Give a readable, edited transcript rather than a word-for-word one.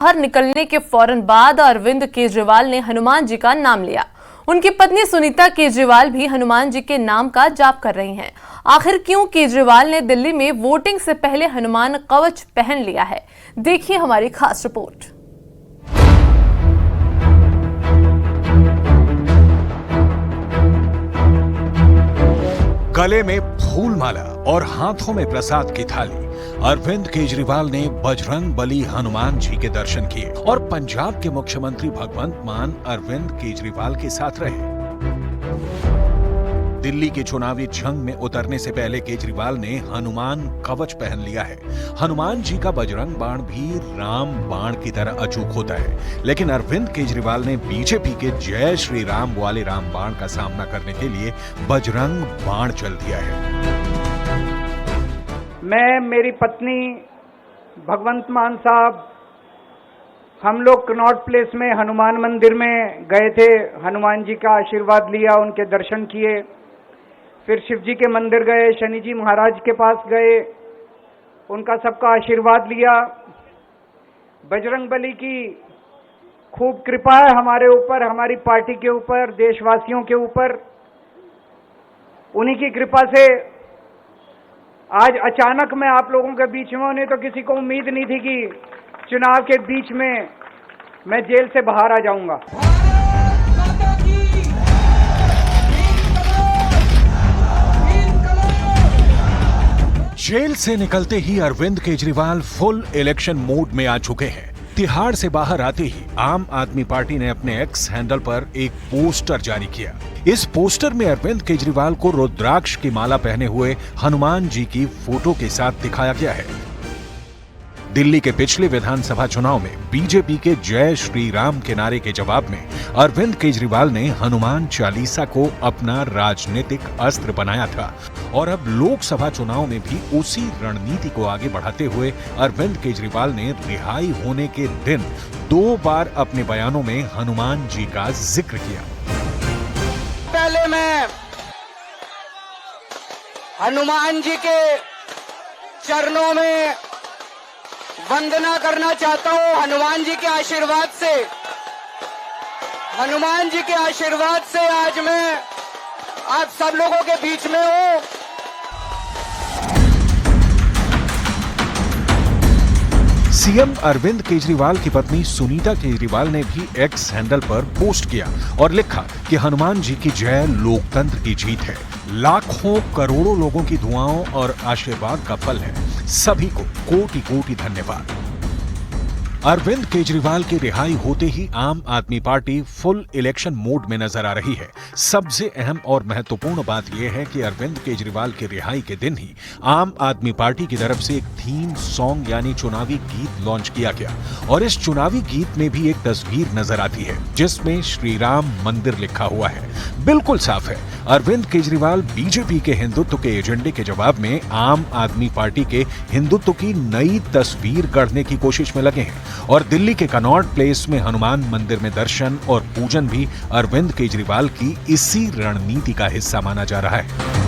बाहर निकलने के फौरन बाद अरविंद केजरीवाल ने हनुमान जी का नाम लिया। उनकी पत्नी सुनीता केजरीवाल भी हनुमान जी के नाम का जाप कर रही हैं। आखिर क्यों केजरीवाल ने दिल्ली में वोटिंग से पहले हनुमान कवच पहन लिया है, देखिए हमारी खास रिपोर्ट। गले में फूल माला और हाथों में प्रसाद की थाली, अरविंद केजरीवाल ने बजरंग बली हनुमान जी के दर्शन किए और पंजाब के मुख्यमंत्री भगवंत मान अरविंद केजरीवाल के साथ रहे। दिल्ली के चुनावी जंग में उतरने से पहले केजरीवाल ने हनुमान कवच पहन लिया है। हनुमान जी का बजरंग बाण भी राम बाण की तरह अचूक होता है, लेकिन अरविंद केजरीवाल ने बीजेपी के जय श्री राम वाले राम बाण का सामना करने के लिए बजरंग बाण चल दिया है। मैं, मेरी पत्नी भगवंत मान साहब, हम लोग कनॉट प्लेस में हनुमान मंदिर में गए थे। हनुमान जी का आशीर्वाद लिया, उनके दर्शन किए। फिर शिव जी के मंदिर गए, शनि जी महाराज के पास गए, उनका सबका आशीर्वाद लिया। बजरंग बली की खूब कृपा है हमारे ऊपर, हमारी पार्टी के ऊपर, देशवासियों के ऊपर। उन्हीं की कृपा से आज अचानक मैं आप लोगों के बीच में, उन्हें तो किसी को उम्मीद नहीं थी कि चुनाव के बीच में मैं जेल से बाहर आ जाऊंगा। जेल से निकलते ही Arvind Kejriwal full election mode में आ चुके हैं। तिहाड़ से बाहर आते ही आम आदमी पार्टी ने अपने एक्स हैंडल पर एक पोस्टर जारी किया। इस पोस्टर में अरविंद केजरीवाल को रुद्राक्ष की माला पहने हुए हनुमान जी की फोटो के साथ दिखाया गया है। दिल्ली के पिछले विधानसभा चुनाव में बीजेपी के जय श्री राम के नारे के जवाब में अरविंद केजरीवाल ने हनुमान चालीसा को अपना राजनीतिक अस्त्र बनाया था और अब लोकसभा चुनाव में भी उसी रणनीति को आगे बढ़ाते हुए अरविंद केजरीवाल ने रिहाई होने के दिन 2 बार अपने बयानों में हनुमान जी का जिक्र किया। पहले मैं हनुमान जी के चरणों में वंदना करना चाहता हूं। हनुमान जी के आशीर्वाद से आज मैं आप सब लोगों के बीच में हूं। सीएम अरविंद केजरीवाल की पत्नी सुनीता केजरीवाल ने भी एक्स हैंडल पर पोस्ट किया और लिखा कि हनुमान जी की जय लोकतंत्र की जीत है, लाखों करोड़ों लोगों की दुआओं और आशीर्वाद का फल है, सभी को कोटि कोटि धन्यवाद। अरविंद केजरीवाल की रिहाई होते ही आम आदमी पार्टी फुल इलेक्शन मोड में नजर आ रही है। सबसे अहम और महत्वपूर्ण बात यह है कि अरविंद केजरीवाल की रिहाई के दिन ही आम आदमी पार्टी की तरफ से एक थीम सॉन्ग यानी चुनावी गीत लॉन्च किया गया और इस चुनावी गीत में भी एक तस्वीर नजर आती है जिसमें श्री राम मंदिर लिखा हुआ है। बिल्कुल साफ है, अरविंद केजरीवाल बीजेपी के हिंदुत्व के एजेंडे के जवाब में आम आदमी पार्टी के हिंदुत्व की नई तस्वीर गढ़ने की कोशिश में लगे हैं और दिल्ली के कनॉट प्लेस में हनुमान मंदिर में दर्शन और पूजन भी अरविंद केजरीवाल की इसी रणनीति का हिस्सा माना जा रहा है।